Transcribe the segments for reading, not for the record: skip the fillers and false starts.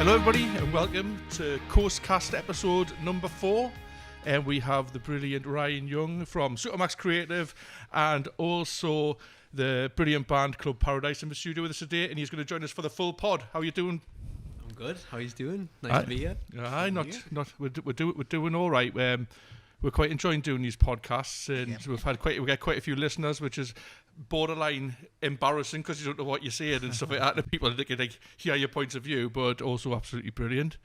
Hello everybody and welcome to COASTCAST episode number 4. And we have the brilliant Ryan Young from Supermax Creative and also the brilliant band Club Paradise in the studio with us today, and he's going to join us for the full pod. How are you doing? I'm good. How are you doing? Nice to be here. We're doing all right. We're quite enjoying doing these podcasts, and we get quite a few listeners, which is borderline embarrassing because you don't know what you're saying and stuff like that. And people can hear your points of view, but also absolutely brilliant.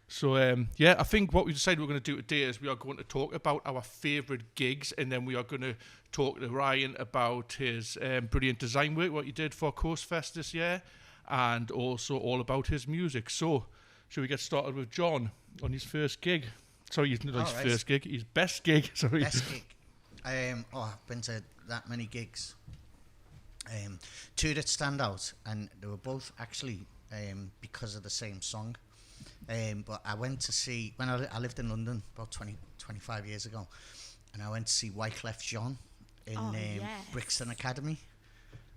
So I think what we decided we're going to do today is we are going to talk about our favourite gigs, and then we are going to talk to Ryan about his brilliant design work, what he did for CoastFest this year, and also all about his music. So, should we get started with John on his first gig? Sorry, first gig, his best gig. Sorry. Best gig. I've been to that many gigs. Two that stand out, and they were both actually because of the same song. But I went to see, when I lived in London about 25 years ago, and I went to see Wyclef Jean in Brixton Academy.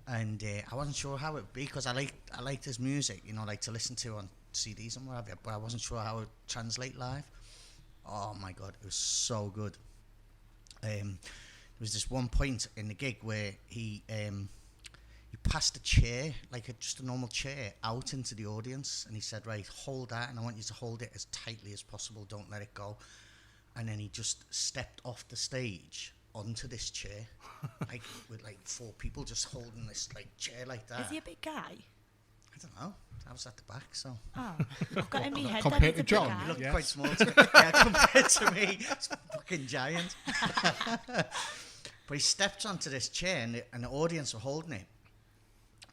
And I wasn't sure how it would be, because I liked his music, like to listen to on CDs and whatever, but I wasn't sure how it would translate live. Oh my God, it was so good. There was this one point in the gig where he passed a chair, just a normal chair, out into the audience, and he said, right, hold that, and I want you to hold it as tightly as possible, don't let it go. And then he just stepped off the stage onto this chair, with 4 people just holding this chair like that. Is he a big guy? I don't know. I was at the back, so. Oh, I've got in my head compared that to he's a big John, guy. He looked quite small to me. Yeah, compared to me, it's a fucking giant. But he stepped onto this chair, and the audience were holding it.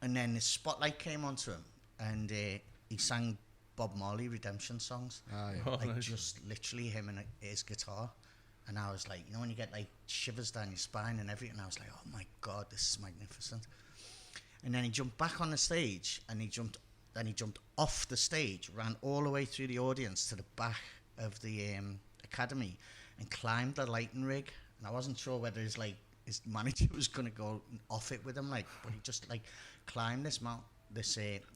And then the spotlight came onto him, and he sang Bob Marley redemption songs. Oh, yeah. Nice. Just literally him and his guitar. And I was like, when you get shivers down your spine and everything, I was like, oh my God, this is magnificent. And then he jumped back on the stage, and he jumped off the stage, ran all the way through the audience to the back of the academy, and climbed the lighting rig. And I wasn't sure whether his manager was going to go off it with him, but he just climbed this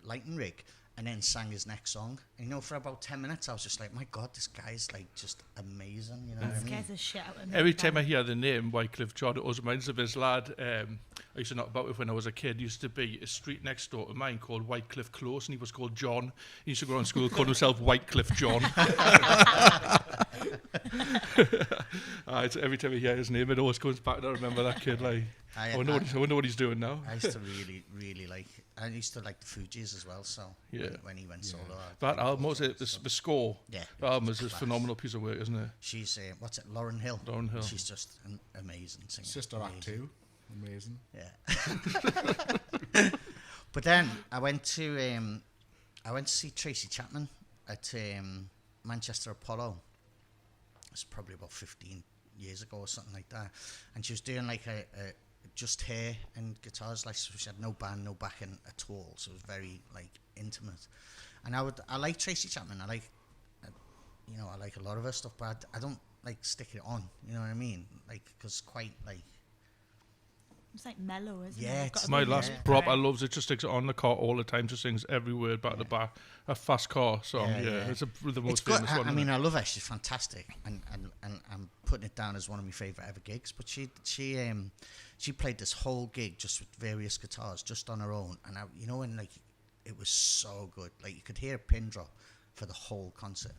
lighting rig, and then sang his next song. And, for about 10 minutes, I was just like, my God, this guy's just amazing. You know what I mean? Scares the shit out of me. Every time I hear the name Wyclef Jean, it always reminds me of his lad. I used to know about it when I was a kid. There used to be a street next door to mine called Wycliffe Close, and he was called John. He used to go around school calling himself Wyclef John. Every time I hear his name, it always comes back, and I remember that kid. I wonder what he's doing now. I used to really, really I used to like the Fugees as well, so when he went solo. That album, what was it? The score? Yeah. The album is a phenomenal piece of work, isn't it? She's, Lauren Hill. Lauren Hill. She's just an amazing singer. Sister Act 2. Amazing. Yeah. But then I went to see Tracy Chapman at Manchester Apollo. It's probably about 15 years ago or something like that, and she was doing a just hair and guitars, so she had no band, no backing at all, so it was very intimate. And I like Tracy Chapman. I like a lot of her stuff, but I don't stick it on. You know what I mean? Because quite It's mellow, isn't it? Yeah, It's got a My bit last of prop, I right. loves it. Just sticks it on the car all the time. Just sings every word back to back. A fast car song. It's the most famous one. I mean, I love her. She's fantastic, and I'm putting it down as one of my favourite ever gigs. But she played this whole gig just with various guitars, just on her own, and it was so good. You could hear a pin drop for the whole concert.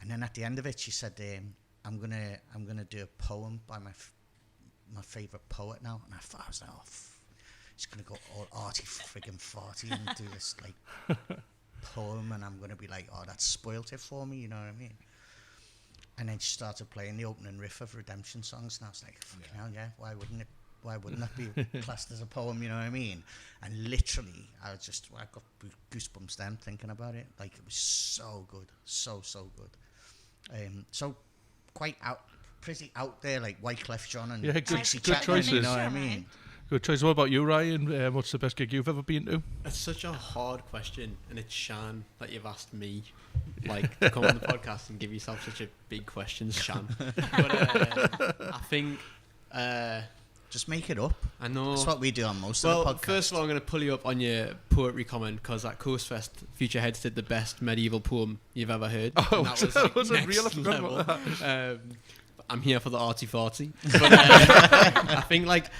And then at the end of it, she said, "I'm gonna do a poem by my favourite poet now." And I was like, she's going to go all arty friggin' farty and do this poem, and I'm going to be like, oh, that's spoilt it for me, you know what I mean? And then she started playing the opening riff of Redemption songs, and I was like, fucking hell, yeah, why wouldn't that be classed as a poem, you know what I mean? And literally, I got goosebumps then thinking about it. It was so good, so good. So quite pretty out there, Wyclef Jean and Tracy Chapman, choices. you know what I mean? Good choice. What about you, Ryan? What's the best gig you've ever been to? It's such a hard question, and it's Shan that you've asked me, to come on the podcast and give yourself such a big question, Shan. But I think Just make it up. I know. That's what we do on most Well, of the podcasts. first of all, I'm going to pull you up on your poetry comment because at CoastFest, Future Heads did the best medieval poem you've ever heard. Oh, and that was was like, it real? I next forgot level. about that. I'm here for the arty-farty. But I think like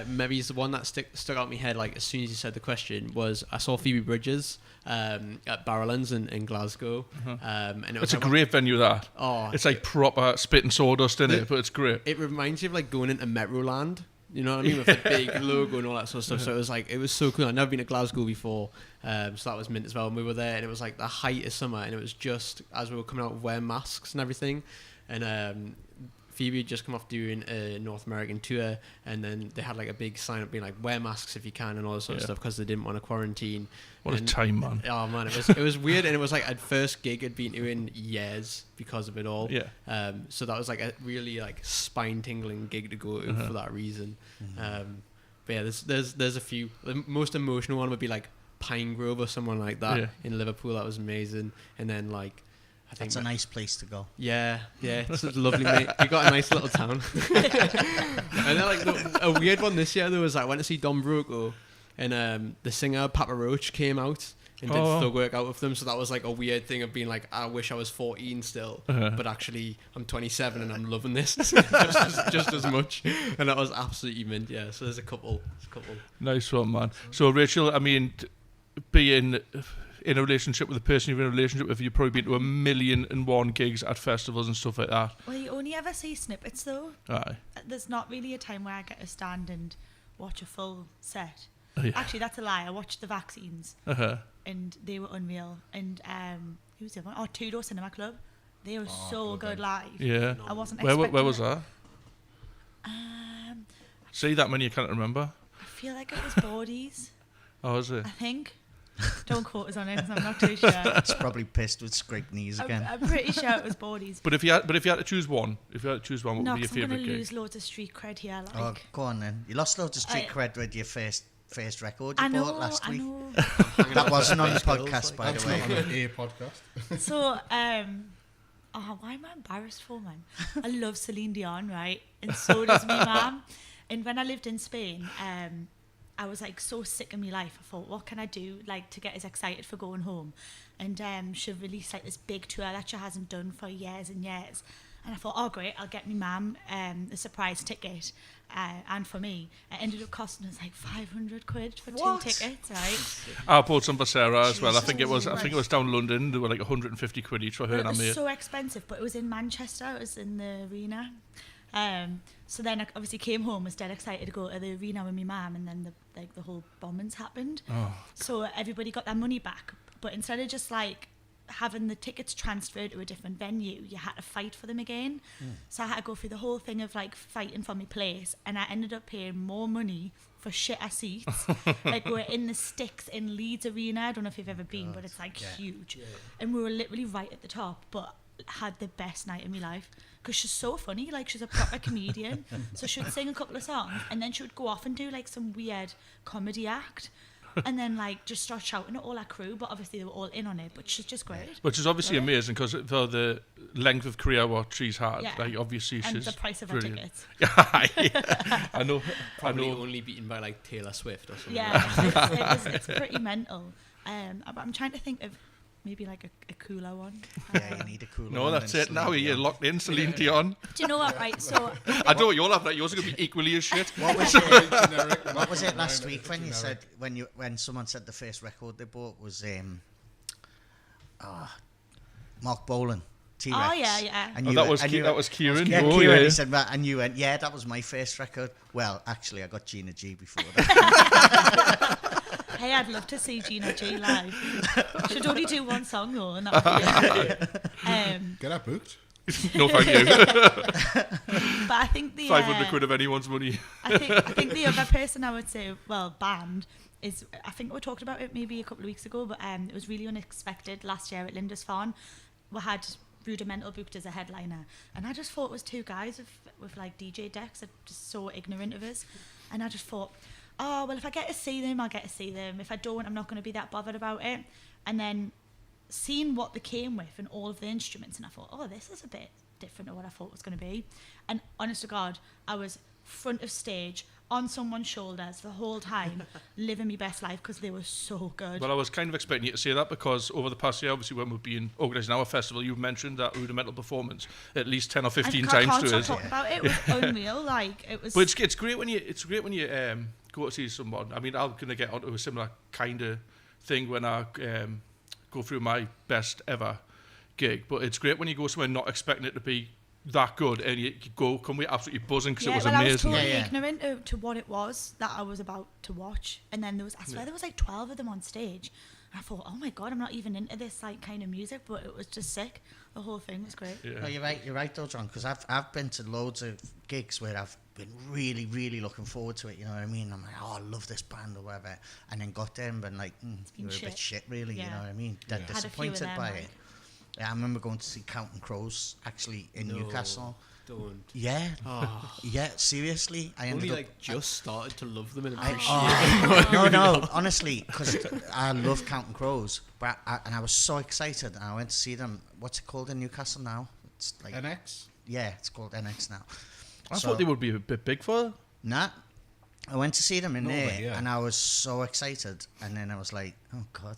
maybe the one that stuck out in my head like as soon as you said the question was I saw Phoebe Bridgers at Barrowlands in Glasgow. And it was It's a great venue, that. Oh, It's like proper spit and sawdust in it, but it's great. it reminds you of like going into Metroland. You know what I mean? With the big logo and all that sort of stuff. So it was so cool. I'd never been to Glasgow before. So that was mint as well. And we were there and it was like the height of summer and it was just as we were coming out wearing masks and everything. And Phoebe had just come off doing a North American tour and then they had like a big sign up being like wear masks if you can and all that sort of stuff because they didn't want to quarantine. What a time, man. Oh man, it was weird and it was like our first gig I'd been to in years because of it all. Yeah. So that was like a really like spine tingling gig to go to for that reason. But yeah, there's a few. The most emotional one would be like Pine Grove or someone like that in Liverpool. That was amazing. And then like I think That's a nice place to go. yeah, it's lovely, mate. You got a nice little town. And then like a weird one this year, there was I went to see Don Broco, and the singer Papa Roach came out and did thug work out with them. So that was like a weird thing of being like, I wish I was 14 still, but actually I'm 27 and I'm loving this just as much. And that was absolutely mint. Yeah. So there's a couple. Nice one, man. So Rachel, I mean, being in a relationship with the person you're in a relationship with, you've probably been to 1,000,001 gigs at festivals and stuff like that. Well, you only ever see snippets though. Aye. There's not really a time where I get to stand and watch a full set. Yeah. Actually, that's a lie. I watched the Vaccines and they were unreal. And who was the other one? Oh, Tudor Cinema Club. They were so good live. Yeah. I wasn't Where expecting was it. that? See that many you can't remember? I feel like it was Bodies. Oh, is it? I think. Don't quote us on it 'cause I'm not too sure. It's probably pissed with scraped knees again. I'm pretty sure it was Bodies. But if you had to choose one, what would be your No, 'cause I'm favourite going to gig? lose loads of street cred here. Like. Oh, go on then. You lost loads of street cred with your first record you I know, bought last week. I know. That wasn't on the podcast, by That's the not on way. an A podcast. So, why am I embarrassed for, man? I love Celine Dion, right? And so does me mum. And when I lived in Spain, I was like so sick of my life. I thought, what can I do like to get us excited for going home? And she released like this big tour that she hasn't done for years and years. And I thought, oh great, I'll get my mum a surprise ticket. And for me, it ended up costing us like 500 quid for What? 2 tickets, right? I bought some for Sarah as well. I Jesus think it was down London. They were like 150 quid each for her It and I was mate. so expensive, but it was in Manchester. It was in the arena. So then I obviously came home, was dead excited to go to the arena with my mum, and then the whole bombings happened. Oh. So everybody got their money back, but instead of just like having the tickets transferred to a different venue, you had to fight for them again. So I had to go through the whole thing of like fighting for my place, and I ended up paying more money for shitter seats. Like we're in the sticks in Leeds Arena. I don't know if you've ever been, but it's like huge. And we were literally right at the top, but had the best night of my life because she's so funny. Like she's a proper comedian. So she would sing a couple of songs and then she would go off and do like some weird comedy act. And then like just start shouting at all our crew, but obviously they were all in on it. But she's just great. Which is obviously amazing because for the length of career what she's had, Yeah. like obviously And she's the price of her brilliant. tickets. Yeah, I know. Probably only beaten by like Taylor Swift or something. Yeah, it's pretty mental. But I'm trying to think of maybe like a cooler one. Yeah, you need a cooler No, one that's than it. Now Celine you're Dion. locked in, Celine Dion. Do you know what? Right, so I know what you'll have that. Yours are going to be equally as shit. What was Very it? generic. What was it last Mine week is when you generic. said when someone said the first record they bought was Mark Bolan, T-Rex. Oh, yeah. And Oh, you that went- was and Ki- you that went- was Kieran. Yeah, Oh, Kieran. yeah. He said that, and you went, yeah, that was my first record. Well, actually, I got Gina G before that. hey, I'd love to see Gina G live. Should only do one song though, and that would be Get that booked. No, thank you. but I think the 500 quid of anyone's money. I think the other person I would say, well, band is, I think we talked about it maybe a couple of weeks ago, but it was really unexpected last year at Lindisfarne. We had Rudimental booked as a headliner, and I just thought it was two guys with like DJ decks that just so ignorant of us, and I just thought, oh well, if I get to see them, I'll get to see them. If I don't, I'm not going to be that bothered about it. And then seeing what they came with and all of the instruments, and I thought, oh, this is a bit different to what I thought it was going to be. And honest to God, I was front of stage on someone's shoulders the whole time, living my best life because they were so good. Well, I was kind of expecting you to say that because over the past year, obviously, when we've been organising our festival, you've mentioned that rudimental performance at least 10 or 15 I times can't to stop us. talking about it. It was unreal. Like it was. But it's great when you go to see someone. I mean, I'm gonna get onto a similar kind of thing when I go through my best ever gig. But it's great when you go somewhere not expecting it to be that good, and you go, can we absolutely buzzing because it was I was amazing. totally ignorant to what it was that I was about to watch, and then I swear there was like 12 of them on stage. And I thought, oh my god, I'm not even into this like kind of music, but it was just sick. The whole thing was great. Yeah. No, you're right though, John, because I've been to loads of gigs where I've been really, really looking forward to it, you know what I mean? I'm like, oh, I love this band or whatever, and then got there and been like, you're a bit shit really, you know what I mean? Dead disappointed by it. Yeah, I remember going to see Counting Crows actually in Newcastle. Don't. Yeah, yeah. Seriously, I ended only up just started to love them and appreciate them. No, honestly, because I love Counting Crows, but I was so excited, and I went to see them. What's it called in Newcastle now? It's like NX. Yeah, it's called NX now. I thought they would be a bit big for. Nah, I went to see them in there, yeah. and I was so excited, and then I was like, oh god,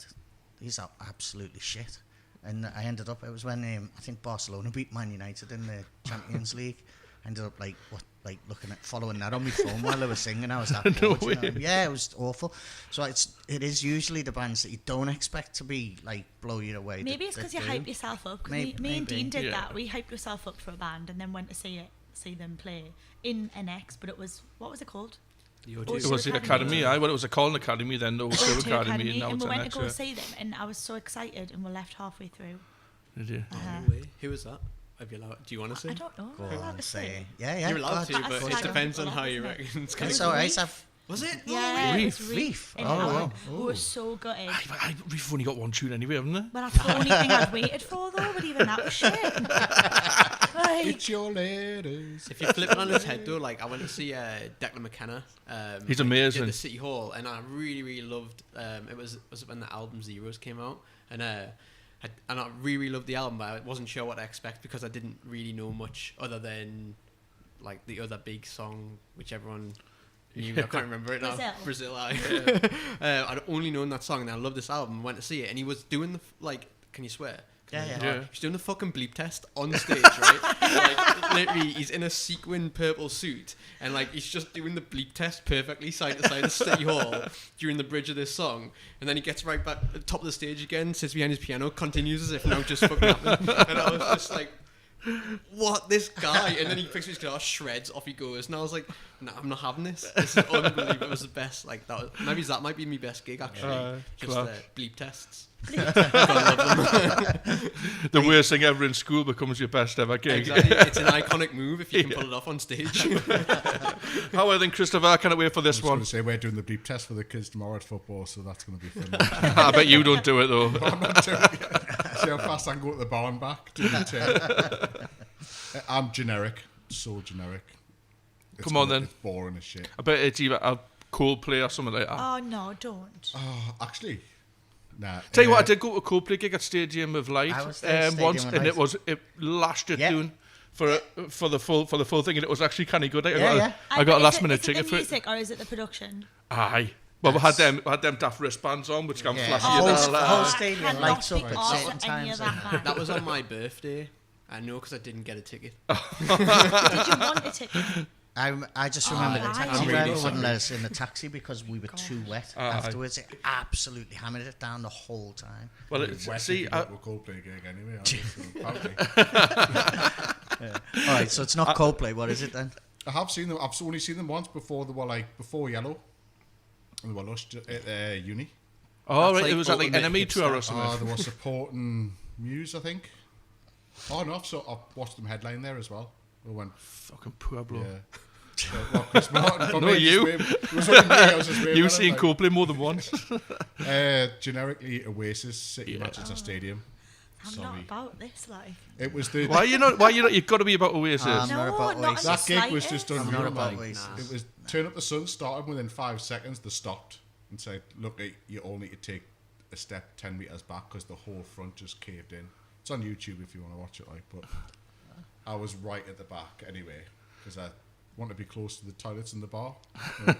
these are absolutely shit. And I ended up, it was when I think Barcelona beat Man United in the Champions League. I ended up looking at following that on my phone while they were singing. I was that bored, you know? Yeah, it was awful. So it is usually the bands that you don't expect to be like blow you away. Maybe it's because you hype yourself up. Me and Dean did that. We hyped ourselves up for a band and then went to see them play in NX. But it was, what was it called? It was the Academy. Well, it was a Colin Academy then, the O2 Academy, and now and it's we went NX, to go see them, and I was so excited, and we left halfway through. Did you? Who was that? Have you allowed? Do you want to say? I don't know. Go I'm allowed on, to say. Yeah. You're allowed to, That's but like it depends a on how you lot, reckon. It's alright. Was it? Yeah, it was Reef. Reef. Oh. We were so gutted. We've only got one tune anyway, haven't they? Well, that's the only thing I'd waited for, though, but even that was shit. It's your ladies. If you flip it on his head, though, like I went to see Declan McKenna. He's amazing. At the City Hall, and I really, really loved. It was when the album Zeros came out, and I really loved the album, but I wasn't sure what to expect because I didn't really know much other than like the other big song, which everyone knew. I can't remember it now. Brazil. I'd only known that song, and I loved this album. Went to see it, and he was doing the Can you swear? Yeah. He's doing the fucking bleep test on stage, right? Like, literally, he's in a sequin purple suit, and like he's just doing the bleep test perfectly side to side of City Hall during the bridge of this song, and then he gets right back at the top of the stage again, sits behind his piano, continues as if now just fucking happened, and I was just like, what, this guy? And then he picks up his guitar, shreds, off he goes, and I was like, nah, I'm not having this. This is unbelievable. It was the best. Like that might be my best gig actually. Just bleep tests. The worst thing ever in school becomes your best ever gig. Exactly. It's an iconic move if you can pull it off on stage. How well then, Christopher? I cannot wait for this one. I was going to say we're doing the bleep test for the kids tomorrow at football, so that's going to be fun. I bet you don't do it though. I'm not doing it. See how fast I can go to the bar and back. Do the I'm generic, so generic. Come on then. It's boring as shit. I bet it's either a Coldplay or something like that. Oh, no, don't. Oh, actually, nah. Tell you what, I did go to a Coldplay gig at Stadium of Light once, of and Light. it lashed it down for the full thing, and it was actually kind of good. I got a Is last it minute ticket the for it. music or is it the production? Aye. Well, we had them daft wristbands on, which can flash you. The whole stadium cannot lights up be at arsed certain at any of times. that. That was on my birthday. I know because I didn't get a ticket. Did you want a ticket? I just remember the right. taxi I'm driver really wouldn't sorry. let us in the taxi because we were too wet. Afterwards, it absolutely hammered it down the whole time. Well, See, a Coldplay gig anyway. Apparently. All right, so it's not Coldplay. What is it then? I have seen them. I've only seen them once before. They were before Yellow. And they were Lush at uni. Oh, That's right. It was at ultimate Enemy hipster. Tour or something. They were supporting Muse, I think. Oh no, I watched them headline there as well. We went, Fucking Pueblo. yeah. So, Chris Martin, for No, me, you. it was only me, I was just waving You've at seen him, Coldplay more than once. generically, Oasis, City Manchester Stadium. I'm Sorry. not about this, like. It was the... Why are you not? You've got to be about Oasis. I'm No, not about not Oasis. That gig was slightest. just I'm unreal. not about like, Oasis. it was Turn Up the Sun started within 5 seconds. They stopped and said, "Look, you all need to take a step 10 meters back because the whole front just caved in." It's on YouTube if you want to watch it. But I was right at the back anyway because I want to be close to the toilets in the bar.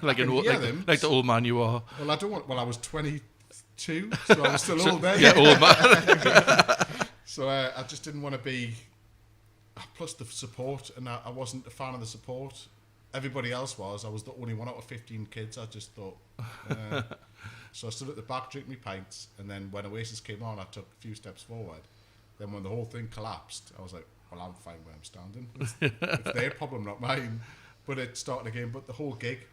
like the old man you are. Well, I don't want. Well, I was 22, so I was still old then. Yeah, old man. So I just didn't want to be. Plus the support, and I wasn't a fan of the support. Everybody else was. I was the only one out of 15 kids. I just thought. So I stood at the back, drank me pints, and then when Oasis came on, I took a few steps forward. Then when the whole thing collapsed, I was like, well, I'm fine where I'm standing. It's their problem, not mine. But it started again. But the whole gig,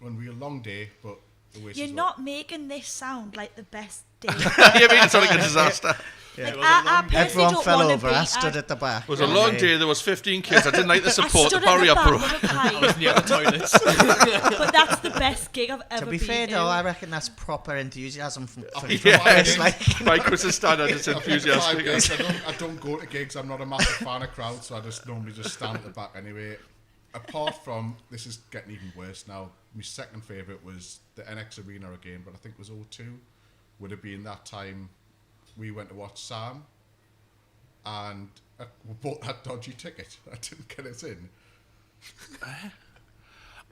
when we were a long day, but Oasis You're not making this sound like the best day. You mean it's like a disaster. Like, I personally Everyone don't fell wanna over. be- I stood at the back. It was a long day. There was 15 kids. I didn't like the I support. The stood at barrier back broke. with a pint, I was near the toilets. but that's the best gig I've ever To be been fair to. though, I reckon that's proper enthusiasm from Yeah, Chris, like. by Chris's standard, it's After 5 enthusiastic. gigs, I don't go to gigs. I'm not a massive fan of crowds, so I just normally just stand at the back anyway. Apart from, this is getting even worse now, my second favourite was the NX Arena again, but I think it was 02. Would have been that time we went to watch Sam, and we bought that dodgy ticket. I didn't get it in.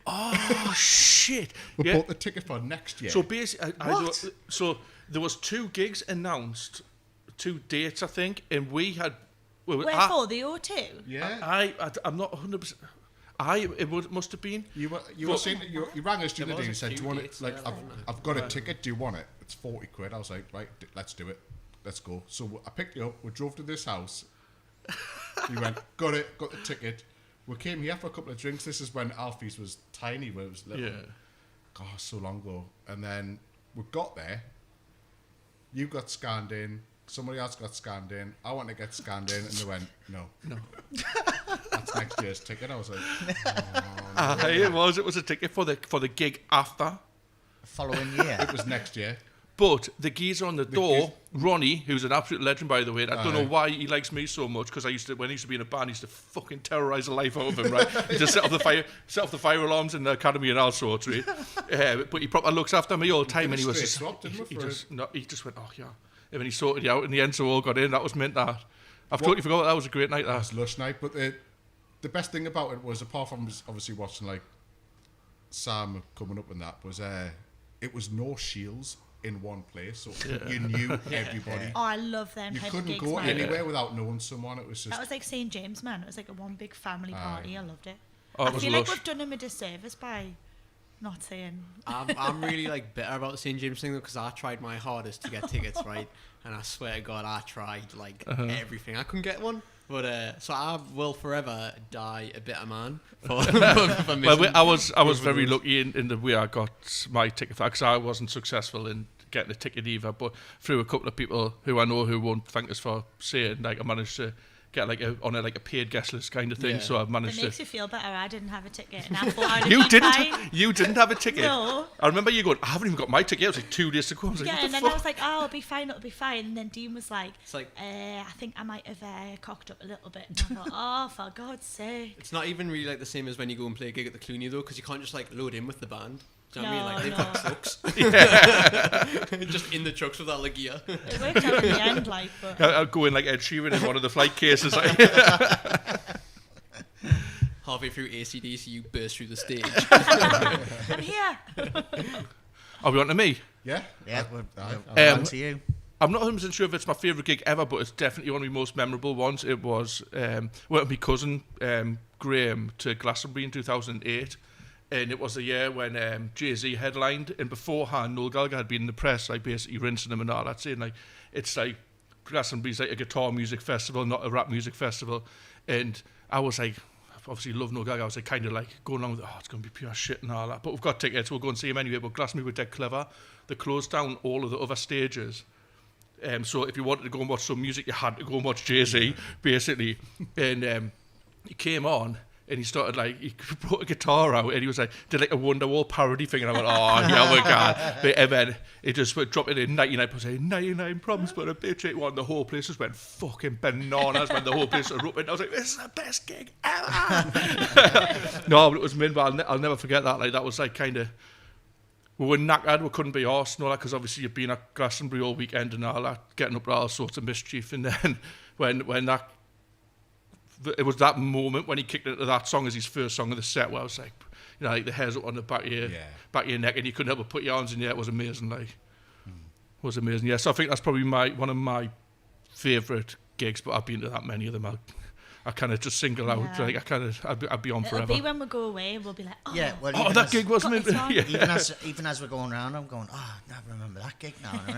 Oh shit! We bought the ticket for next year. So basically, so there was 2 gigs announced, 2 dates I think, and we had. Wherefore the O2? Yeah. I'm not 100%. Must have been. You were saying that you rang us the other day and said, "Do you want it? dates Like, there, I've got a ticket. Do you want it? It's 40 quid." I was like, "Right, let's do it. Let's go." So I picked you up. We drove to this house. You went, got it, got the ticket. We came here for a couple of drinks. This is when Alfie's was tiny, when it was little. Yeah. God, so long ago. And then we got there. You got scanned in. Somebody else got scanned in. I want to get scanned in, and they went, no. That's next year's ticket. I was like, oh, no. It was a ticket for the gig after. Following year. It was next year. But the geezer on the door, Ronnie, who's an absolute legend, by the way, and I don't know why he likes me so much, because when he used to be in a band, he used to fucking terrorise the life out of him, right? He just set off the fire alarms in the academy and all sorts, right? But he proper looks after me all the time, and he was just, he just went, oh yeah. And then he sorted you out in the end, so we all got in. That was meant that. I've totally forgot that was a great night. That was a lush night, but the best thing about it was, apart from obviously watching like Sam coming up and that, was it was no shields in one place, so you knew everybody. Oh, I love them. You type of couldn't gigs, go man. anywhere without knowing someone. It was just That was like St James, man. It was like a one big family party. I loved it. Oh, it I was feel lush. like we've done him a disservice by not saying. I'm really like bitter about the St James thing though, because I tried my hardest to get tickets, right? And I swear to God, I tried like everything. I couldn't get one. But so I will forever die a bitter man for missing. Well, I was very lucky in the way I got my ticket, because I wasn't successful in getting a ticket either. But through a couple of people who I know who won't thank us for saying, like, I managed to get on a paid guest list kind of thing. Yeah. So I've It managed makes to. you feel better. I didn't have a ticket, and I thought I'd You be didn't. fine. You didn't have a ticket. No. I remember you going, I haven't even got my ticket. It was like 2 days ago. I was like, Yeah, what and the then fuck? I was like, oh, it'll be fine, it'll be fine. And then Dean was like, It's like- I think I might have cocked up a little bit. And I thought, oh, for God's sake. It's not even really like the same as when you go and play a gig at the Clooney though, because you can't just like load in with the band. Do you know what I mean? Like they've got trucks. Just in the trucks with all the gear. It worked out in the end, like, but I'll go in like Ed Sheeran in one of the flight cases. Halfway through ACDC, you burst through the stage. I'm here. Are we on to me? yeah. On to you. I'm not 100% sure if it's my favourite gig ever, but it's definitely one of the most memorable ones. It was, went with my cousin Graham to Glastonbury in 2008. And it was the year when Jay-Z headlined, and beforehand Noel Gallagher had been in the press, like basically rinsing him and all that, saying like it's like Glastonbury's like a guitar music festival, not a rap music festival. And I was like, obviously love Noel Gallagher. I was like kind of like going along with, oh, it's going to be pure shit and all that. But we've got tickets, we'll go and see him anyway. But Glastonbury were dead clever. They closed down all of the other stages. So if you wanted to go and watch some music, you had to go and watch Jay-Z, basically. And he came on. And he started like, he brought a guitar out and he was like, did like a Wonderwall parody thing. And I went, oh, yeah, we can. And then it just dropped it in 99%, 99 problems, but a bitch ain't one. The whole place just went fucking bananas when the whole place was erupting. I was like, this is the best gig ever. No, but it was mint, but I'll never forget that. Like, that was like kind of, we were knackered, we couldn't be arsed and all that, because obviously you've been at Glastonbury all weekend and all that, getting up to all sorts of mischief. And then when that it was that moment when he kicked into that song as his first song of the set where I was like, you know, like the hairs up on the back of your neck and you couldn't help but put your arms in the air. It was amazing, like. It was amazing. Yeah, so I think that's probably one of my favourite gigs, but I've been to that many of them. I kind of just single out, like I'd be on forever. It'll be when we go away, we'll be like, well, that gig wasn't it? Yeah. Even as we're going around, I'm going, I remember that gig now. I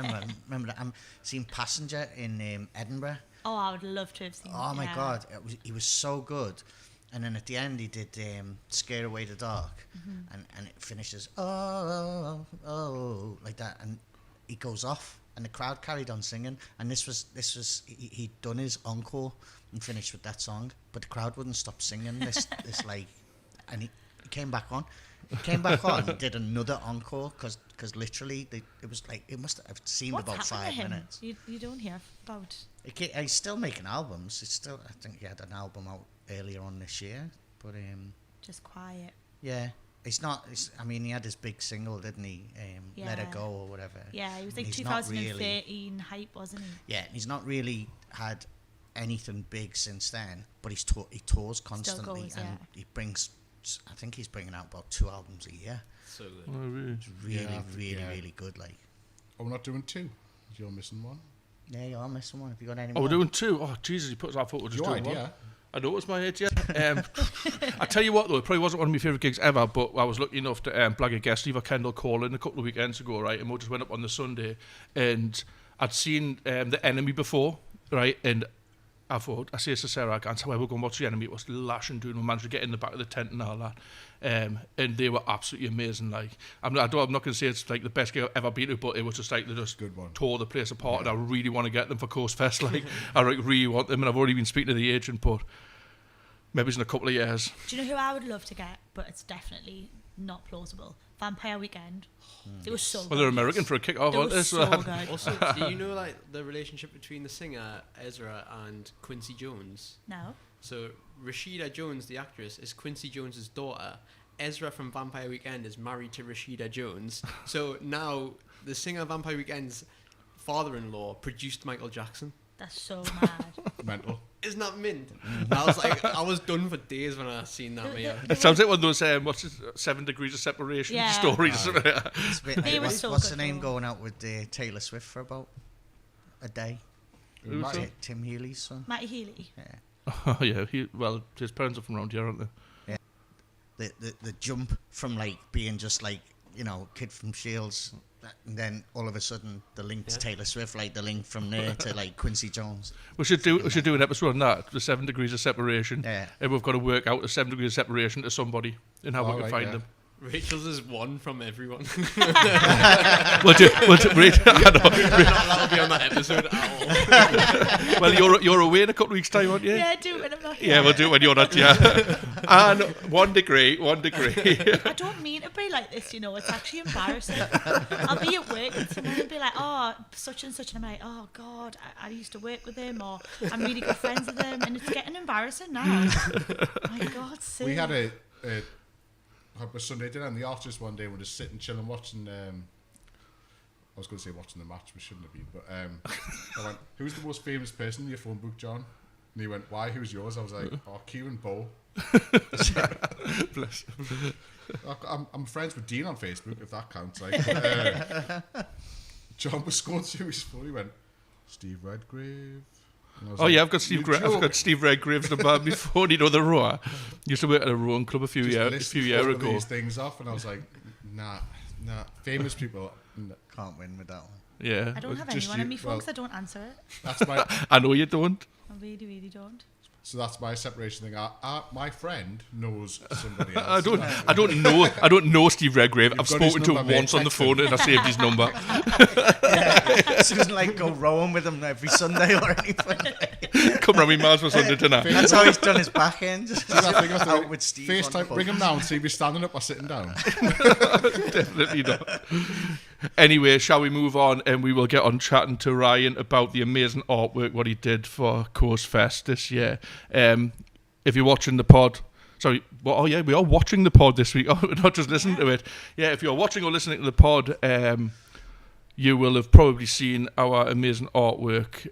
remember that. I'm seeing Passenger in Edinburgh. Oh, I would love to have seen. Oh my God, he was so good. And then at the end, he did "Scare Away the Dark," and it finishes oh like that, and he goes off, and the crowd carried on singing. And this was he'd done his encore and finished with that song, but the crowd wouldn't stop singing this like, and he came back on. And did another encore because literally it was like, it must have seemed What's about 5 minutes. You don't hear about. He's still making albums. I think he had an album out earlier on this year, but just quiet. Yeah, it's not. I mean, he had his big single, didn't he? Let Her Go or whatever. Yeah, he was like 2013 hype, wasn't he? Yeah, he's not really had anything big since then, but he tours constantly, goes, and he brings. I think he's bringing out about 2 albums a year. So good. Oh, really? It's really good. Like, oh, we're not doing 2. You're missing one. Yeah, you are missing one. Have you got any Oh, more? we're doing 2. Oh, Jesus, he puts that foot. We're just Your doing idea. one. I know it was my idea. I tell you what, though, it probably wasn't one of my favourite gigs ever, but I was lucky enough to blag a guest, Eva Kendall, calling a couple of weekends ago, right? And we just went up on the Sunday, and I'd seen The Enemy before, right? And I thought, I say to Sarah, I can't tell why we're going to watch The Enemy. It was lashing, doing. We managed to get in the back of the tent and all that. And they were absolutely amazing. Like, I'm not going to say it's like the best gig I've ever been to, but it was just like they just tore the place apart. Yeah. And I really want to get them for CoastFest. Like, I really want them, and I've already been speaking to the agent, but maybe it's in a couple of years. Do you know who I would love to get, but it's definitely not plausible? Vampire Weekend. It was so good. Well, they're American for a kick-off, aren't they? So good. Also, do you know like the relationship between the singer Ezra and Quincy Jones? No. So Rashida Jones, the actress, is Quincy Jones's daughter. Ezra from Vampire Weekend is married to Rashida Jones. So now the singer of Vampire Weekend's father-in-law produced Michael Jackson. That's so mad. Mental. Isn't that mint? I was like, I was done for days when I seen that. It sounds like one of those 7 degrees of separation stories. What's the name going out with Taylor Swift for about a day? Tim Healy's son. Matty Healy. Yeah. Oh yeah. His parents are from around here, aren't they? Yeah. The jump from like being just like, you know, kid from Shields, and then all of a sudden the link to Taylor Swift, like the link from there to like Quincy Jones. We should do an episode on that, the 7 degrees of separation. Yeah. And we've got to work out the 7 degrees of separation to somebody and how we can find them. Rachel's is one from everyone. we'll do I know. We're not allowed to be on that episode at all. Well, you're away in a couple of weeks' time, aren't you? Yeah, do it when I'm not here. Yeah, we'll do it when you're not here. And 1 degree. I don't mean to be like this, you know. It's actually embarrassing. I'll be at work and someone will be like, oh, such and such. And I'm like, oh, God, I used to work with him, or I'm really good friends with him. And it's getting embarrassing now. My God, sake. We had a Sunday dinner in the office one day. We're just sitting, chilling, watching. I was going to say watching the match, we shouldn't have been. But I went, "Who's the most famous person in your phone book, John?" And he went, "Why? Who's yours?" I was like, "Oh, Kieran Bow." Bless him. I'm friends with Dean on Facebook, if that counts. Like, John was going through his phone. He went, "Steve Redgrave." Oh like, yeah, I've got Steve Redgrave's number before. You know, the rower. Used to work at a rowing club a few years ago. These things off, and I was like, nah. Famous people can't win with that one. Yeah. I don't have anyone on my phone because I don't answer it. That's my. I know you don't. I really, really don't. So that's my separation thing. My friend knows somebody else. I don't know Steve Redgrave. I've spoken to him once on the phone and I saved his number. She doesn't like go rowing with him every Sunday or anything. Come round me, Mars, for Sunday dinner. That's how he's done his back end. Out with Steve. FaceTime, bring him down, see if he's standing up or sitting down. Definitely not. Anyway, shall we move on and we will get on chatting to Ryan about the amazing artwork, what he did for CoastFest this year. If you're watching the pod, we are watching the pod this week. Oh, we're not just listening to it. Yeah, if you're watching or listening to the pod, you will have probably seen our amazing artwork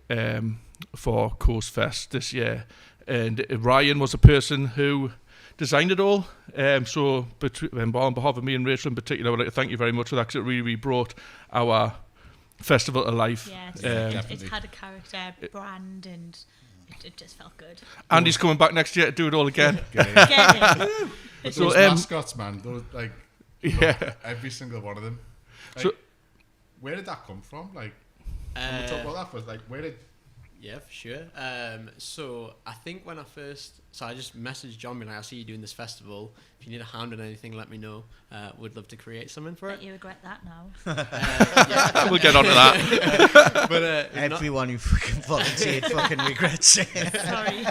for CoastFest this year. and Ryan was the person who designed it all. So on behalf of me and Rachel in particular, I would like to thank you very much for that, because it really brought our festival to life. Yeah, it's had a character, brand, and it just felt good. Andy's coming back next year to do it all again. Get it. But So, those mascots, man, those Yeah. every single one of them. Like, So- where did that come from? Like, when we talk about that first, like, where did... Yeah, for sure. So I think when I just messaged John, being like, I see you doing this festival. If you need a hand on anything, let me know. Would love to create something for Bet it. you regret that now. Yeah. We'll get on to that. But it's not- Everyone who fucking volunteered fucking regrets it. Sorry.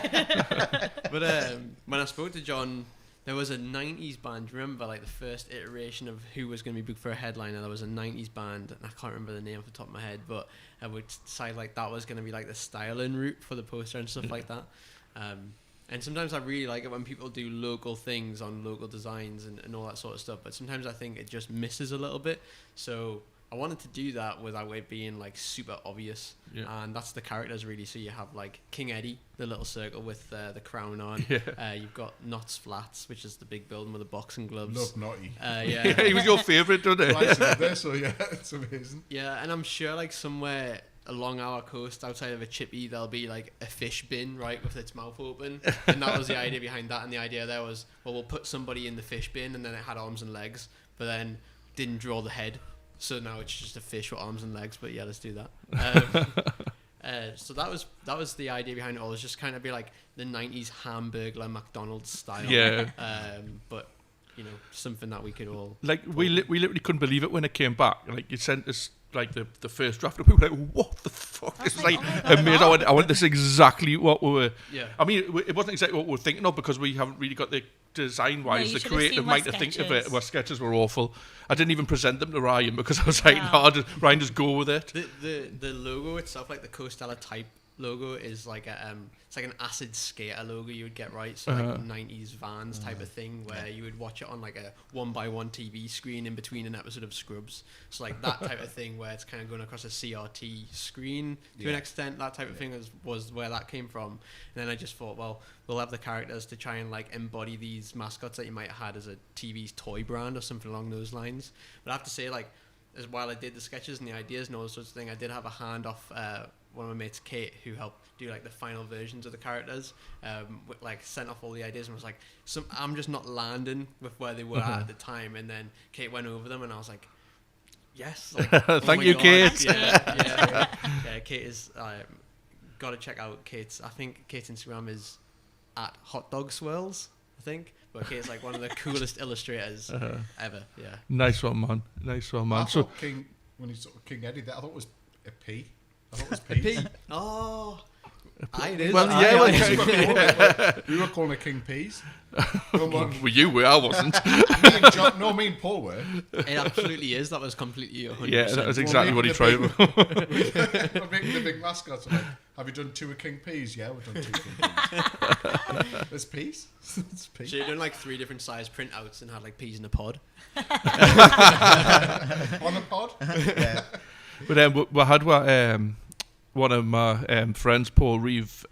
But when I spoke to John, there was a 90s band. Remember, like the first iteration of who was going to be booked for a headliner, there was a 90s band, and I can't remember the name off the top of my head, but I would decide like that was going to be like the styling route for the poster and stuff like that. And sometimes I really like it when people do local things on local designs and all that sort of stuff, but sometimes I think it just misses a little bit. So I wanted to do that without it being like super obvious. Yeah. And that's the characters really. So you have like King Eddie, the little circle with the crown on. Yeah. You've got Knott's Flats, which is the big building with the boxing gloves. Love Naughty. Yeah. He was your favourite, wasn't Right, it? so there, so yeah, it's amazing. Yeah, and I'm sure like somewhere along our coast outside of a chippy there'll be like a fish bin, right, with its mouth open. And that was the idea behind that. And the idea there was, well, we'll put somebody in the fish bin, and then it had arms and legs, but then didn't draw the head. So now it's just a fish with arms and legs, but yeah, let's do that. So that was the idea behind it all. It was just kind of be like the 90s Hamburglar McDonald's style. Yeah. But you know, something that we could all Like we literally couldn't believe it when it came back. Like you sent us like the first draft, and we were like, "What the fuck?" I was It's like, like "Oh my God, amazing. wow." I went. This is exactly what we were. Yeah. I mean, it wasn't exactly what we were thinking of, because we haven't really got the design No, wise, you the should have creative seen mind my to think of it. sketches. Our sketches were awful. I didn't even present them to Ryan, because I was like, Wow. "No, Ryan, just go with it." The logo itself, like the Coastella type logo, is like a it's like an acid skater logo you would get, right? So like 90s Vans type of thing, where you would watch it on like a 1x1 TV screen in between an episode of Scrubs. So like that type of thing, where it's kind of going across a CRT screen to an extent. That type of thing was where that came from. And then I just thought, well, we'll have the characters to try and like embody these mascots that you might have had as a TV's toy brand or something along those lines. But I have to say, like, as while I did the sketches and the ideas and all sorts of things, I did have a hand off one of my mates, Kate, who helped do like the final versions of the characters. Like sent off all the ideas and was like, I'm just not landing with where they were at the time. And then Kate went over them, and I was like, yes, like, oh Thank my you, God. Kate. Yeah. Kate is got to check out Kate's. I think Kate's Instagram is at Hot Dog Swirls, I think. But Kate's like one of the coolest illustrators ever. Yeah. Nice one, man. Nice one, man. I So thought when he saw King Eddie, I thought it was a P. I thought it was Peas. Oh. It is. Well, yeah, well, we were calling it King Peas. well, you were, I wasn't. Me and Paul were. It absolutely is. That was completely 100%. Yeah, that was exactly what he tried. We're making the big mascots. I'm like, have you done 2 of King Peas? Yeah, we've done 2 King Peas. There's peas. It's peas. So you've done like 3 different size printouts and had like peas in a pod. On the pod? Yeah. But then we had one of my friends, Paul Reeve,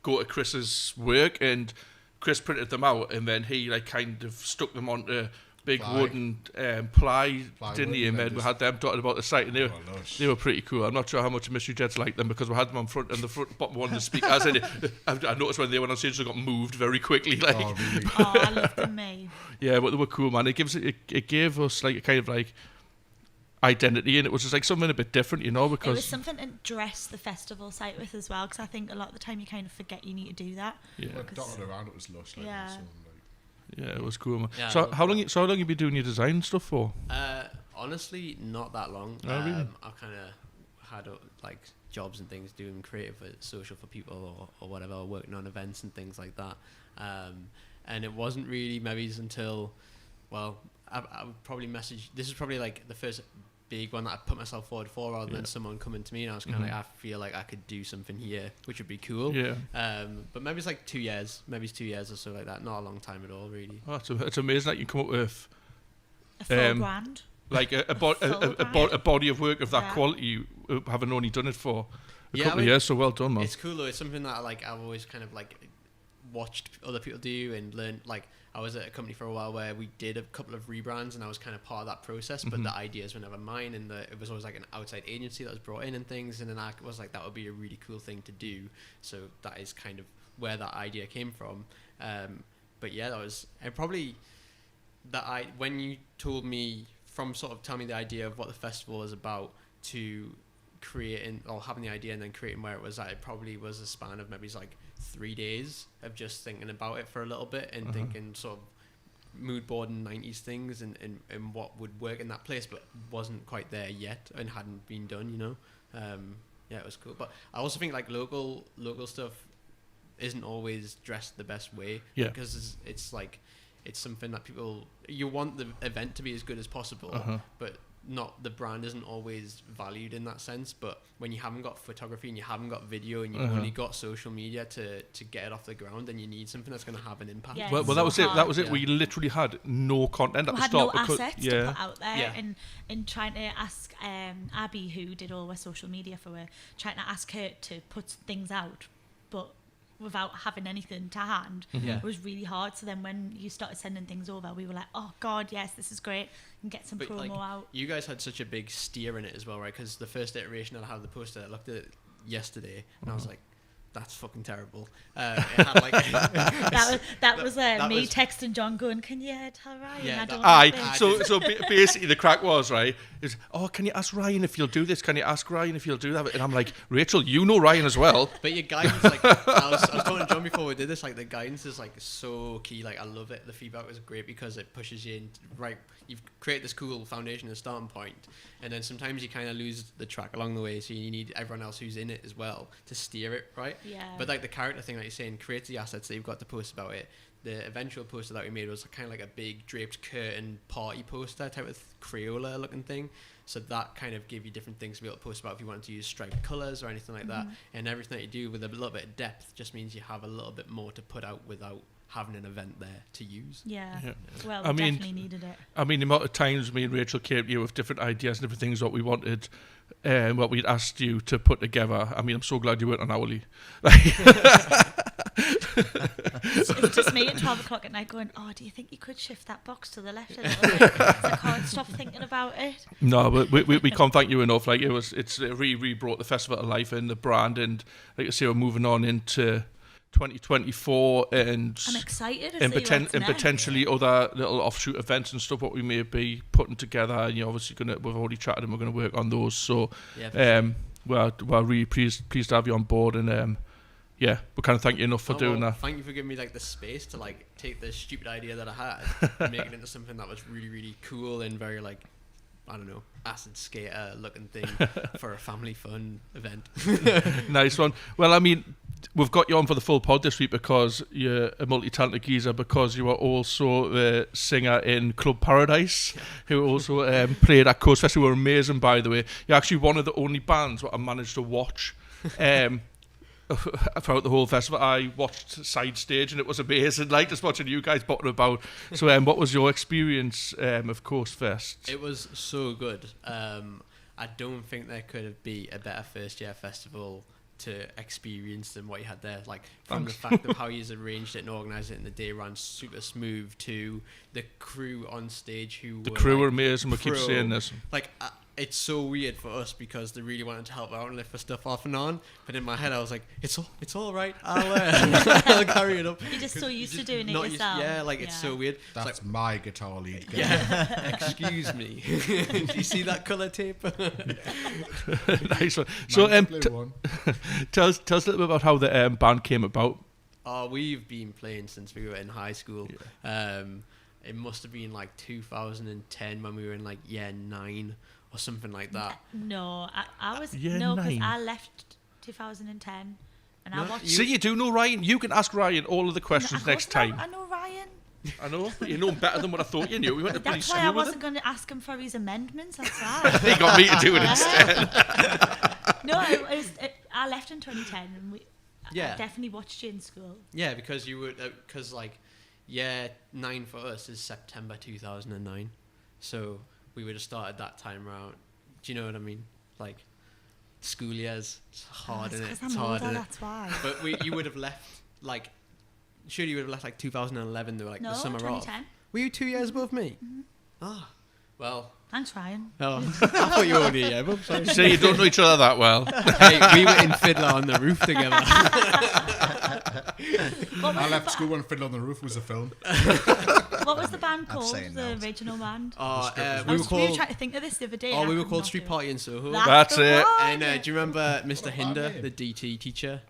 go to Chris's work, and Chris printed them out, and then he like kind of stuck them onto big Ply. wooden ply, Plywood, didn't he? And then we just- had them dotted about the site, and lush. they were pretty cool. I'm not sure how much Mystery Jets liked them, because we had them on the front bottom one of the speakers. And I noticed when they went on stage, they got moved very quickly. Like, Oh, really? Oh, I love them, me. yeah, but they were cool, man. It gave us like a kind of like identity, and it was just like something a bit different, you know, It was because something to dress the festival site with as well, because I think a lot of the time you kind of forget you need to do that. yeah, But dotted around, it was lush. Like, Yeah. so, like, yeah, it was cool, man. Yeah, I So love how long you been doing your design stuff for? Honestly, not that long. Oh, really? I've kind of had like jobs and things doing creative for social for people or whatever, working on events and things like that. And it wasn't really maybe until, well, I would probably message. This is probably like the first big one that I put myself forward for, rather than someone coming to me, and I was kind of like, I feel like I could do something here, which would be cool. Yeah. But maybe it's like 2 years, maybe it's 2 years or so like that. Not a long time at all, really. Oh, it's amazing that you come up with A full brand. like a body of work of that Yeah. quality, having only done it for a couple of years, so well done, man. It's cool though. It's something that I've always kind of watched other people do and learned. I was at a company for a while where we did a couple of rebrands, and I was kind of part of that process. But the ideas were never mine, and it was always an outside agency that was brought in and things. And then I was like, that would be a really cool thing to do. So that is kind of where that idea came from. But yeah, that was probably that. When you told me from sort of telling me the idea of what the festival is about to creating or having the idea and then creating where it was at, it probably was a span of maybe 3 days of just thinking about it for a little bit and thinking sort of mood board and 90s things and what would work in that place, but wasn't quite there yet and hadn't been done, yeah, it was cool. But I also think local stuff isn't always dressed the best way, because it's something that you want the event to be as good as possible, but not the brand isn't always valued in that sense. But when you haven't got photography and you haven't got video and you've only got social media to get it off the ground, then you need something that's going to have an impact. Yeah, well, that was it. That was it. We literally had no content at the start. We had no assets to put out there, and trying to ask Abby, who did all our social media for her, trying to ask her to put things out, but without having anything to hand, it was really hard. So then when you started sending things over, we were like, oh god, yes, this is great, and get some promo out. You guys had such a big steer in it as well, right? Because the first iteration that I had the poster, I looked at it yesterday and I was like, that's fucking terrible. It had that was me texting John going, can you tell Ryan? Yeah, so basically the crack was, right, is, can you ask Ryan if you'll do this? Can you ask Ryan if you'll do that? And I'm like, Rachel, you know Ryan as well. But your guidance, I was talking to John before we did this, the guidance is so key. I love it. The feedback was great because it pushes you in, right, you've created this cool foundation and starting point, and then sometimes you kind of lose the track along the way, so you need everyone else who's in it as well to steer it, right? Yeah. But the character thing that you're saying creates the assets that you've got to post about it. The eventual poster that we made was kind of a big draped curtain party poster type of Crayola looking thing. So that kind of gave you different things to be able to post about if you wanted to use striped colours or anything like that. And everything that you do with a little bit of depth just means you have a little bit more to put out without having an event there to use. Yeah. Well, we definitely needed it. I mean, the amount of times me and Rachel came to you with different ideas and different things what we wanted, what we'd asked you to put together. I mean, I'm so glad you weren't on hourly. It's just me at 12 o'clock at night going, oh, do you think you could shift that box to the left a little bit? I can't stop thinking about it. No, but we can't thank you enough. It really brought the festival to life and the brand, and like I say, we're moving on into 2024, and I'm excited to and, see what's next. Potentially other little offshoot events and stuff what we may be putting together. And you're obviously we've already chatted and we're going to work on those. So we're really pleased to have you on board, and we can't thank you enough for doing that. Thank you for giving me the space to take this stupid idea that I had and make it into something that was really, really cool and very I don't know, acid skater looking thing for a family fun event. Nice one. Well, I mean, we've got you on for the full pod this week because you're a multi-talented geezer, because you are also the singer in Club Paradise, who also played at CoastFest, who were amazing, by the way. You're actually one of the only bands that I managed to watch throughout the whole festival. I watched side stage and it was amazing, just watching you guys bottle about. So what was your experience of CoastFest? It was so good. I don't think there could be a better first year festival to experience than what you had there. From the fact of how you arranged it and organised it, and the day ran super smooth, to the crew on stage the crew were amazing. We keep saying this. It's so weird for us because they really wanted to help out and lift the stuff off and on. But in my head, I was like, it's all right. I'll carry it up. You're just so used to doing it yourself. It's so weird. That's my guitar lead. Yeah. Excuse me. Do you see that colour tape? Nice one. So tell us a little bit about how the band came about. We've been playing since we were in high school. Yeah. It must have been 2010 when we were in year 9 or something like that. No, I was because I left 2010 and I watched. So you do know Ryan. You can ask Ryan all of the questions next time. I know Ryan. I know, but you know him better than what I thought you knew. We went to That's why I wasn't going to ask him for his amendments. That's right. He got me to do it instead. No, I left in 2010 and I definitely watched you in school. Yeah, because you would year 9 for us is September 2009, so we would have started that time around. Do you know what I mean? school years. It's hard, It's isn't it? 'cause I'm It's hard, older, isn't it? that's why. But you would have left, like, surely you would have left, like, 2011, they were, like, No, the summer of. 2010. Were you 2 years above me? Ah, well. Thanks, Ryan. Oh, I thought you were only a year above, sorry. So you don't know each other that well. Hey, we were in Fiddler on the Roof together. I left school when Fiddler on the Roof was a film. What was the band I'm called? saying The no. original band? We were We were called. trying to think of this the other day. Oh, and I we were could called not Street do Party in Soho. That's the it. one. And do you remember Mr. Bad Hinder, name. the DT teacher?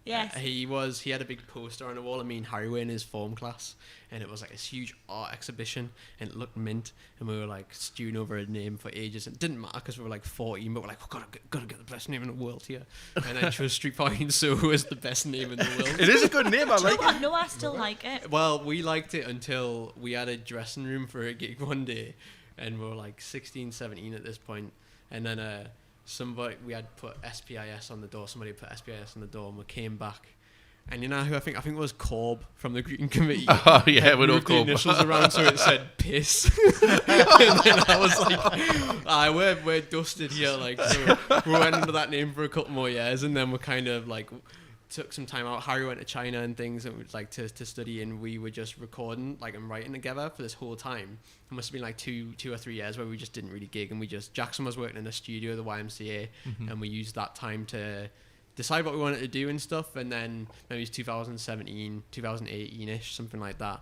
Yes. He had a big poster on the wall of me and Harry were in his form class, and it was like this huge art exhibition, and it looked mint, and we were like stewing over a name for ages. It didn't matter because we were like 14, but we're like, we've gotta get the best name in the world here, and I chose Street Party in Soho as the best name in the world. It is a good name. I Do you like know what? it. No, I still like it. Well, we liked it until we had a dressing room for a gig one day, and we were like 16, 17 at this point, and then we had put SPIS on the door. Somebody put SPIS on the door, and we came back. And you know who I think it was Corb from the greeting committee. Oh yeah, we know Moved the Corb. initials around so it said piss. And then I was like, we're dusted here. Like, so we went under that name for a couple more years, and then we kind of like took some time out. Harry went to China and things, and we'd like to study, and we were just recording like and writing together for this whole time. It must have been like two or 3 years where we just didn't really gig, and Jackson was working in a studio, the YMCA, and we used that time to decide what we wanted to do and stuff, and then maybe it's 2017, 2018-ish, something like that.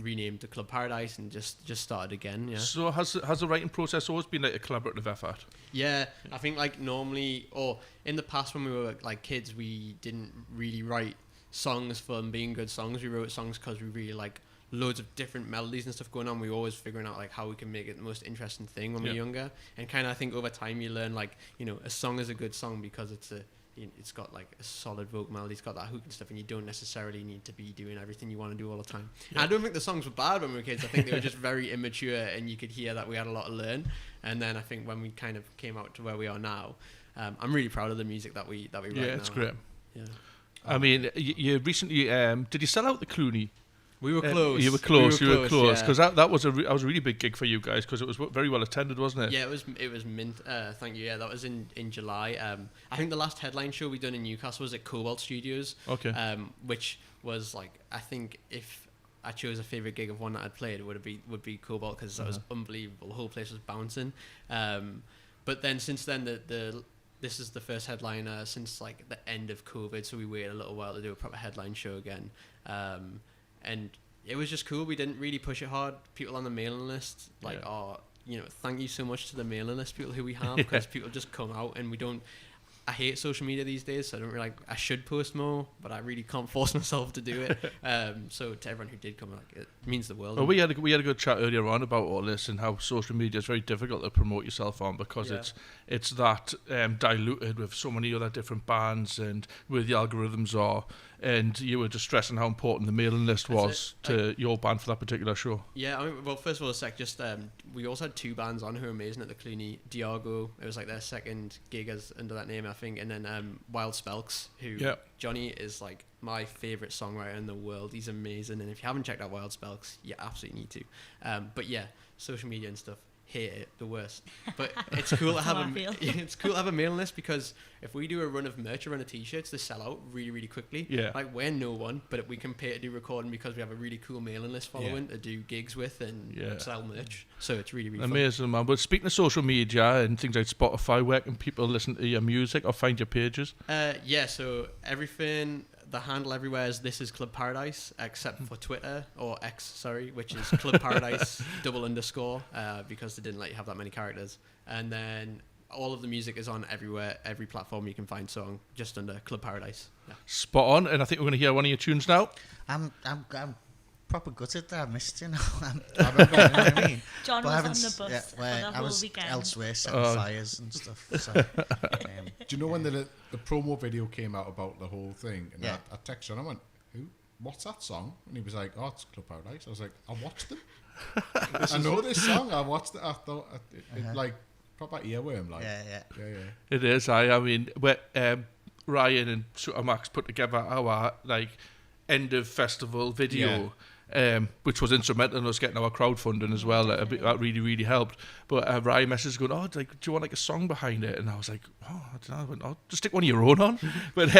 Renamed the Club Paradise and just started again. Yeah. So has the writing process always been like a collaborative effort? Yeah, I think like normally, or in the past when we were like kids, we didn't really write songs for them being good songs. We wrote songs because we really like loads of different melodies and stuff going on. We were always figuring out like how we can make it the most interesting thing when we're younger, and kind of I think over time you learn like, you know, a song is a good song because it's got like a solid vocal melody, it's got that hook and stuff, and you don't necessarily need to be doing everything you want to do all the time. I don't think the songs were bad when we were kids. I think they were just very immature, and you could hear that we had a lot to learn. And then I think when we kind of came out to where we are now, I'm really proud of the music that we write now. Yeah, it's great. Yeah. I mean, you recently did you sell out the Clooney? We were close. You were close. Yeah. Because that was a really big gig for you guys because it was very well attended, wasn't it? Yeah, it was mint. Thank you. Yeah, that was in July. I think the last headline show we done in Newcastle was at Cobalt Studios. Okay. Which was like, I think if I chose a favorite gig of one that I'd played, it would be Cobalt because that was unbelievable. The whole place was bouncing. But then since then this is the first headliner since like the end of COVID, so we waited a little while to do a proper headline show again. And it was just cool. We didn't really push it hard. People on the mailing list, thank you so much to the mailing list people who we have, because people just come out, and we don't. I hate social media these days, so I don't really like. I should post more, but I really can't force myself to do it. So to everyone who did come, like, it means the world. Well, we had a good chat earlier on about all this and how social media is very difficult to promote yourself on because it's that diluted with so many other different bands and where the algorithms are. And you were just stressing how important the mailing list was to your band for that particular show. Yeah, I mean, well, first of all, we also had 2 bands on who were amazing at the Clooney. Diago, it was like their second gig under that name, I think, and then Wild Spelks, who Johnny is like my favourite songwriter in the world. He's amazing, and if you haven't checked out Wild Spelks, you absolutely need to. But yeah, social media and stuff. Hate it, the worst. But it's cool to have a mailing list, because if we do a run of merch, a run of t-shirts, they sell out really, really quickly. Yeah. Like, we're no one, but we can pay to do recording because we have a really cool mailing list following to do gigs with and sell merch. So it's really, really amazing, man. But speaking of social media and things like Spotify, where can people listen to your music or find your pages? So everything. The handle everywhere is This Is Club Paradise, except for Twitter, or X, sorry, which is Club Paradise _, because they didn't let you have that many characters. And then all of the music is on everywhere, every platform you can find song, just under Club Paradise. Yeah. Spot on. And I think we're going to hear one of your tunes now. I'm proper gutted that I missed, you know. I mean? John was on the bus for the I whole was weekend. elsewhere setting fires and stuff. So, do you know when the promo video came out about the whole thing? And I texted John, I went, what's that song? And he was like, oh, it's Club Paradise. I was like, I watched them. I know this song. I watched it. I thought it like proper earworm. Like, yeah. It is. I mean, Ryan and Max put together our like end of festival video. Which was instrumental in us getting our crowdfunding as well. That really, really helped. But Ryan messaged going, "Oh, like, do you want like a song behind it?" And I was like, "Oh, I don't know. I went, oh, just stick one of your own on." But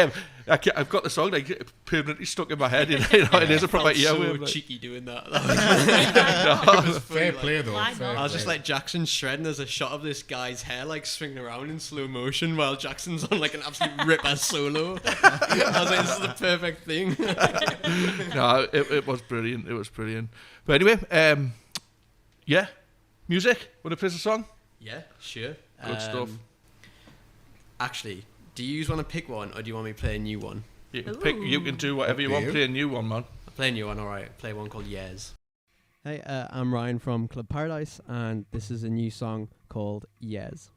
I've got the song like permanently stuck in my head. You know, it is a proper so cheeky doing that. Fair play though. Why Fair not? I was play. just like Jackson shredding. There's a shot of this guy's hair like swinging around in slow motion while Jackson's on like an absolute ripper solo. I was like, this is the perfect thing. No, it was brilliant. It was brilliant. But anyway, yeah, music. Want to play the song? Yeah, sure. Good stuff. Actually, do you want to pick one, or do you want me to play a new one? You can pick. You can do whatever you Up to want. you. Play a new one, man. I'll play a new one, alright. Play one called Yes. Hey, I'm Ryan from Club Paradise, and this is a new song called Yes.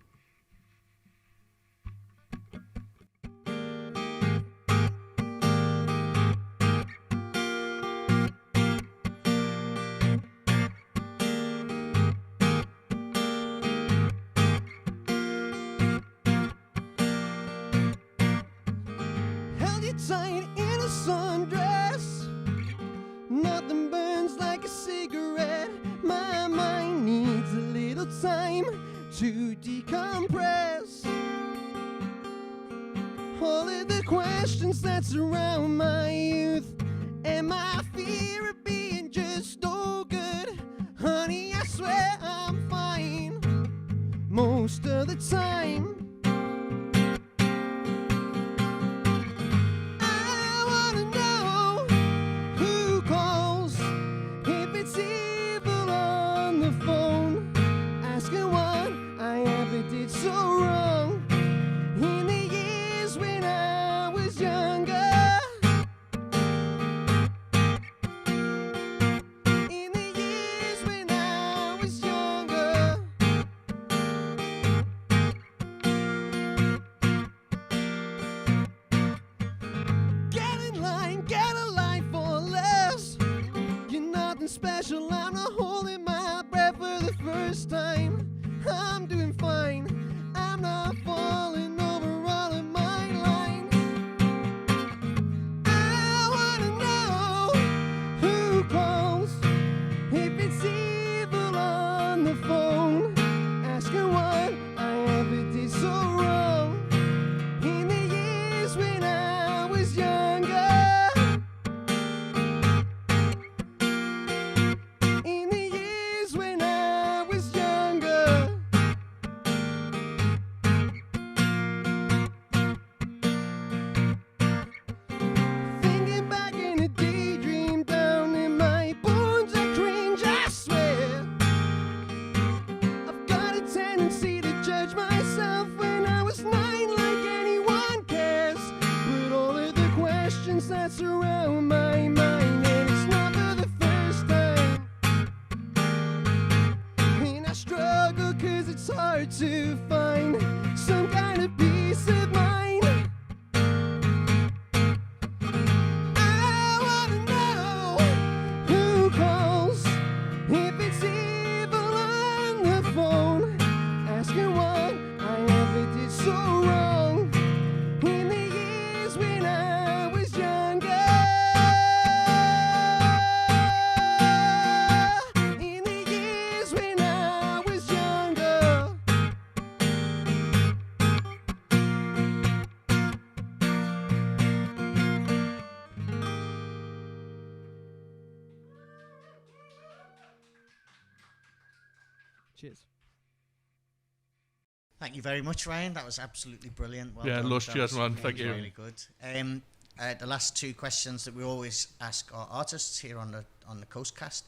Held you tight in a sundress. Nothing burns like a cigarette. My mind needs a little time to decompress. All of the questions that surround my youth and my fear of being just no good. Honey, I swear I'm fine most of the time. I wanna know who calls if it's evil on the phone, asking what I ever did so wrong in the years when I was younger. In the years when I was younger. Get in line, get a life or less. You're nothing special, I'm not holding my breath for the first time. I'm doing fine, I'm not falling over all of my lines. I wanna know who calls if it's evil on the phone, asking what I ever did so wrong in the years when I was younger. In the years when I was younger. Thinking back in a daydream, down in my bones I cringe, I swear. I've got a tendency to judge myself when I was 9, like anyone cares. But all of the questions that surround my mind, and it's not for the first time. And I struggle 'cause it's hard to find some kind of peace of mind. I wanna know who calls if it's evil on the phone, asking what I ever did so wrong in the years when I was younger. In the years when I was younger. Cheers. Thank you very much, Ryan. That was absolutely brilliant. Well Yeah, done. lush, That cheers, was man. Thank you. Really good. The last 2 questions that we always ask our artists here on the CoastCast.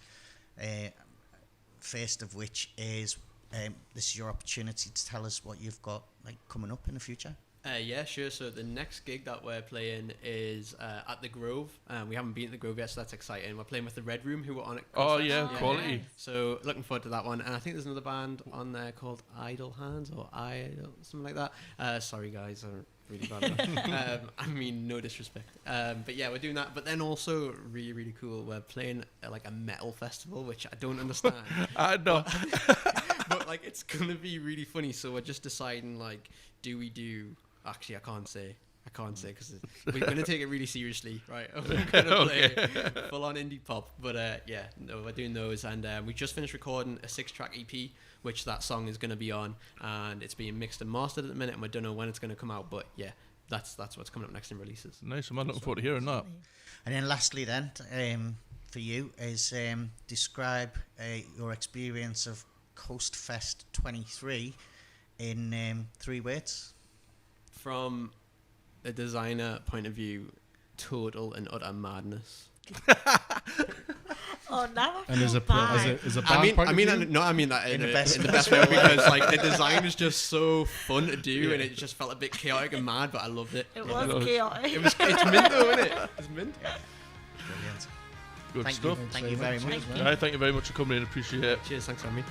First of which is, this is your opportunity to tell us what you've got like coming up in the future. Yeah, sure. So the next gig that we're playing is at the Grove. We haven't been at the Grove yet, so that's exciting. We're playing with the Red Room, who were on it. Oh CoastFest. yeah, Oh, quality. nice. So looking forward to that one. And I think there's another band on there called Idle Hands or Idle, something like that. Sorry guys, I'm really bad at that. I mean, no disrespect. But yeah, we're doing that. But then also, really, really cool, we're playing like a metal festival, which I don't understand. I know. But like, it's going to be really funny. So we're just deciding, like, do we do... Actually, I can't say. I can't say because we're going to take it really seriously, right? We're going to play full on indie pop. But yeah, no, we're doing those. And we just finished recording a 6-track EP, which that song is going to be on. And it's being mixed and mastered at the minute. And we don't know when it's going to come out. But yeah, that's what's coming up next in releases. Nice, I'm looking forward to hearing that. And then lastly then, for you, is describe your experience of CoastFest 23 in 3 words. From a designer point of view, total and utter madness. Oh, now I And feel as a bad. band point of view? I mean that In in the the best best way because like the design is just so fun to do and it just felt a bit chaotic and mad, but I loved it. It was chaotic. It's mint though, isn't it? It's mint. Brilliant. Good Thank stuff. you. Thank you very much. All right, thank you very much for coming in. Appreciate it. Cheers, thanks for having me.